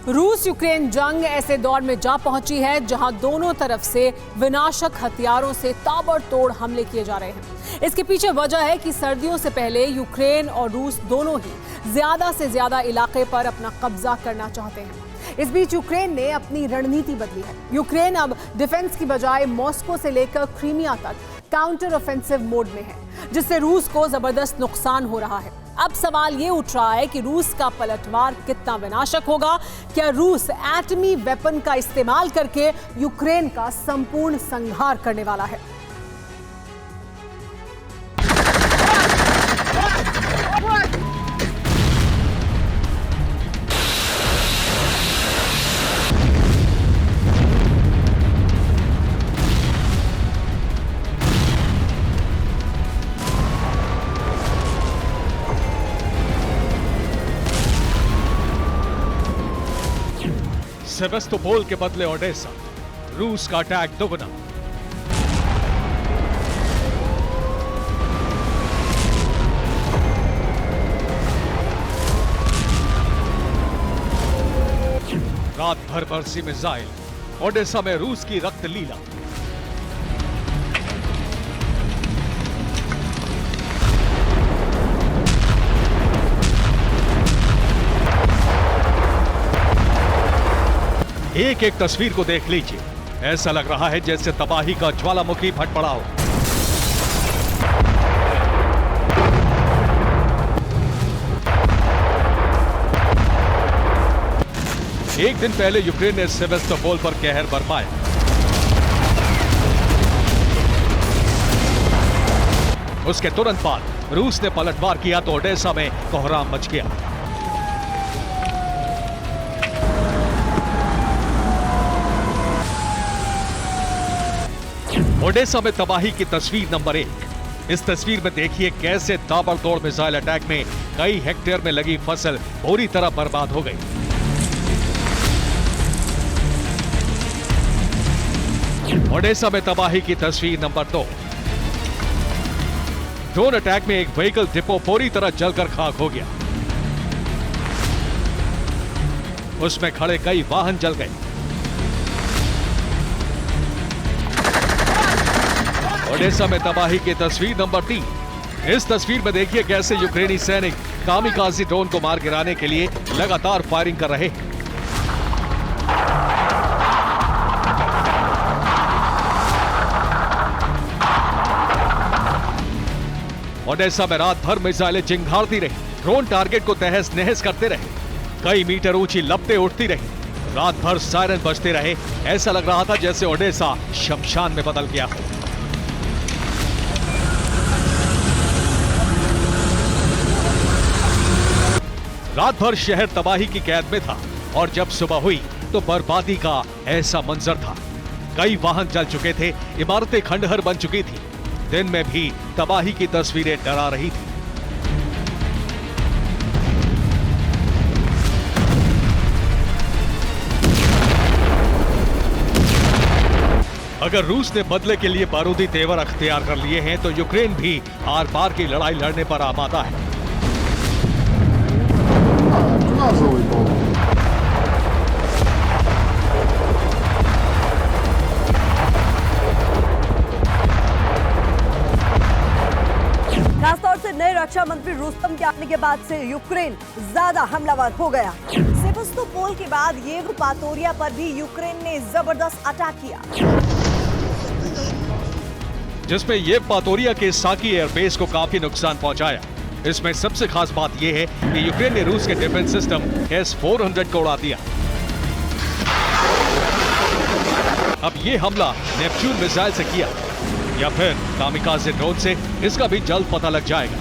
रूस यूक्रेन जंग ऐसे दौर में जा पहुंची है जहां दोनों तरफ से विनाशक हथियारों से ताबड़तोड़ हमले किए जा रहे हैं। इसके पीछे वजह है कि सर्दियों से पहले यूक्रेन और रूस दोनों ही ज्यादा से ज्यादा इलाके पर अपना कब्जा करना चाहते हैं। इस बीच यूक्रेन ने अपनी रणनीति बदली है। यूक्रेन अब डिफेंस की बजाय मॉस्को से लेकर क्रीमिया तक काउंटर ऑफेंसिव मोड में है, जिससे रूस को जबरदस्त नुकसान हो रहा है। अब सवाल ये उठ रहा है कि रूस का पलटवार कितना विनाशक होगा। क्या रूस एटमी वेपन का इस्तेमाल करके यूक्रेन का संपूर्ण संहार करने वाला है? सेवेस्तोपोल के बदले ओडेसा, रूस का अटैक दोगुना। रात भर बरसी मिसाइल, ओडेसा में रूस की रक्त लीला। एक एक तस्वीर को देख लीजिए, ऐसा लग रहा है जैसे तबाही का ज्वालामुखी फट पड़ा हो। एक दिन पहले यूक्रेन ने सेवेस्तोपोल पर कहर बरपाया। उसके तुरंत बाद रूस ने पलटवार किया तो ओडेसा में कोहराम मच गया। ओडेसा में तबाही की तस्वीर नंबर 1। इस तस्वीर में देखिए कैसे ताबड़तोड़ मिसाइल अटैक में कई हेक्टेयर में लगी फसल पूरी तरह बर्बाद हो गई। ओडेसा में तबाही की तस्वीर नंबर 2। ड्रोन अटैक में एक व्हीकल डिपो पूरी तरह जलकर खाक हो गया। उसमें खड़े कई वाहन जल गए। ओडेसा में तबाही की तस्वीर नंबर 3। इस तस्वीर में देखिए कैसे यूक्रेनी सैनिक कामिकाज़ी ड्रोन को मार गिराने के लिए लगातार फायरिंग कर रहे हैं। ओडेसा में रात भर मिसाइलें चिंगारती रही। ड्रोन टारगेट को तहस नहस करते रहे। कई मीटर ऊंची लपटें उठती रही। रात भर सायरन बजते रहे। ऐसा लग रहा था जैसे ओडेसा शमशान में बदल गया हो। रात भर शहर तबाही की कैद में था और जब सुबह हुई तो बर्बादी का ऐसा मंजर था। कई वाहन जल चुके थे, इमारतें खंडहर बन चुकी थी। दिन में भी तबाही की तस्वीरें डरा रही थी। अगर रूस ने बदले के लिए बारूदी तेवर अख्तियार कर लिए हैं तो यूक्रेन भी आर पार की लड़ाई लड़ने पर आमादा है। खासतौर से नए रक्षा मंत्री रुस्तम के आने के बाद से यूक्रेन ज्यादा हमलावर हो गया। सेवेस्तोपोल के बाद येवपातोरिया पर भी यूक्रेन ने जबरदस्त अटैक किया, जिसमें येवपातोरिया के साकी एयरबेस को काफी नुकसान पहुंचाया। इसमें सबसे खास बात यह है कि यूक्रेन ने रूस के डिफेंस सिस्टम S-400 को उड़ा दिया। अब यह हमला नेपच्यून मिसाइल से किया या फिर कामिकाज़े ड्रोन से, इसका भी जल्द पता लग जाएगा।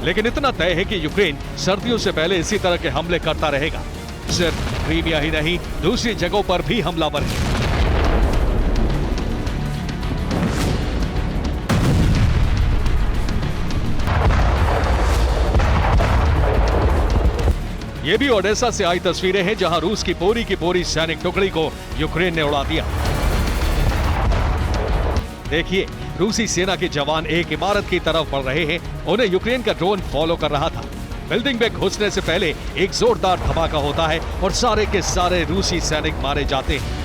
लेकिन इतना तय है कि यूक्रेन सर्दियों से पहले इसी तरह के हमले करता रहेगा। सिर्फ क्रीमिया ही नहीं, दूसरी जगहों पर भी हमलावर है। ये भी ओडेसा से आई तस्वीरें हैं जहां रूस की पूरी सैनिक टुकड़ी को यूक्रेन ने उड़ा दिया। देखिए, रूसी सेना के जवान एक इमारत की तरफ बढ़ रहे हैं। उन्हें यूक्रेन का ड्रोन फॉलो कर रहा था। बिल्डिंग में घुसने से पहले एक जोरदार धमाका होता है और सारे के सारे रूसी सैनिक मारे जाते हैं।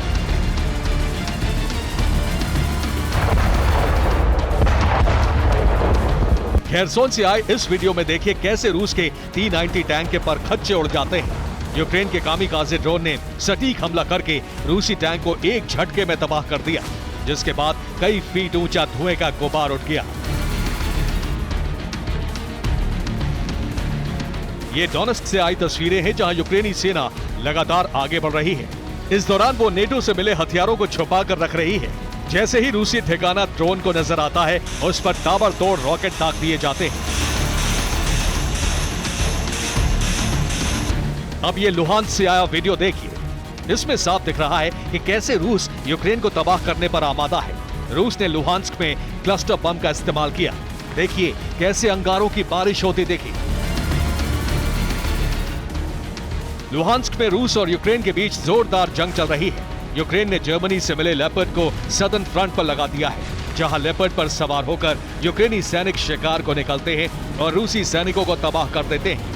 खेरसोन से आए इस वीडियो में देखिए कैसे रूस के T-90 टैंक के पर खच्चे उड़ जाते हैं। यूक्रेन के कामिकाज़े ड्रोन ने सटीक हमला करके रूसी टैंक को एक झटके में तबाह कर दिया, जिसके बाद कई फीट ऊंचा धुएं का गुबार उठ गया। ये डोनेस्क से आई तस्वीरें हैं जहां यूक्रेनी सेना लगातार आगे बढ़ रही है। इस दौरान वो नेटो से मिले हथियारों को छुपा कर रख रही है। जैसे ही रूसी ठिकाना ड्रोन को नजर आता है, उस पर ताबड़तोड़ रॉकेट दाग दिए जाते हैं। अब ये लुहांस्क से आया वीडियो देखिए। इसमें साफ दिख रहा है कि कैसे रूस यूक्रेन को तबाह करने पर आमादा है। रूस ने लुहांस्क में क्लस्टर बम का इस्तेमाल किया। देखिए कैसे अंगारों की बारिश होती देखी। लुहांस्क में रूस और यूक्रेन के बीच जोरदार जंग चल रही है। यूक्रेन ने जर्मनी से मिले लेपर्ड को सदर्न फ्रंट पर लगा दिया है, जहां लेपर्ड पर सवार होकर यूक्रेनी सैनिक शिकार को निकलते हैं और रूसी सैनिकों को तबाह कर देते हैं।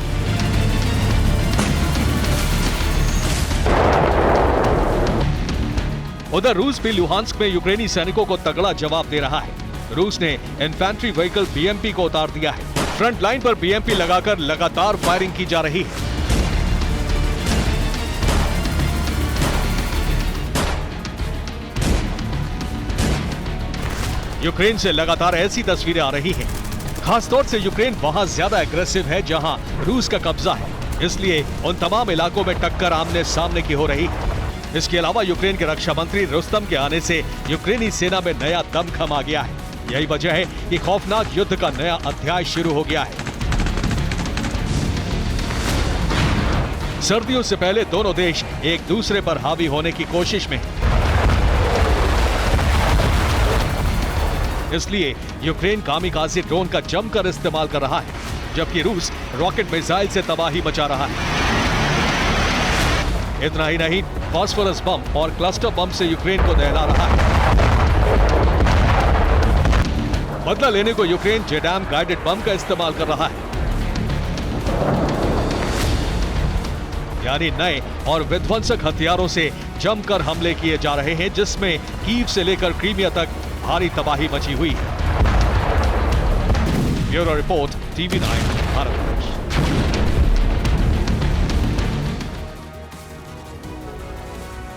उधर रूस भी लुहांस्क में यूक्रेनी सैनिकों को तगड़ा जवाब दे रहा है। रूस ने इन्फेंट्री व्हीकल बीएमपी को उतार दिया है। फ्रंट लाइन पर बीएमपी लगाकर लगातार फायरिंग की जा रही है। यूक्रेन से लगातार ऐसी तस्वीरें आ रही हैं। खासतौर से यूक्रेन वहां ज्यादा एग्रेसिव है जहां रूस का कब्जा है, इसलिए उन तमाम इलाकों में टक्कर आमने सामने की हो रही है। इसके अलावा यूक्रेन के रक्षा मंत्री रुस्तम के आने से यूक्रेनी सेना में नया दमखम आ गया है। यही वजह है कि खौफनाक युद्ध का नया अध्याय शुरू हो गया है। सर्दियों से पहले दोनों देश एक दूसरे पर हावी होने की कोशिश में हैं। इसलिए यूक्रेन कामिकाज़े ड्रोन का जमकर इस्तेमाल कर रहा है, जबकि रूस रॉकेट मिसाइल से तबाही मचा रहा है। इतना ही नहीं, फास्फोरस बम और क्लस्टर बम से यूक्रेन को दहला रहा है। बदला लेने को यूक्रेन जेडैम गाइडेड बम का इस्तेमाल कर रहा है। यानी नए और विध्वंसक हथियारों से जमकर हमले किए जा रहे हैं, जिसमें कीव से लेकर क्रीमिया तक भारी तबाही मची हुई है। Bureau report, TV9।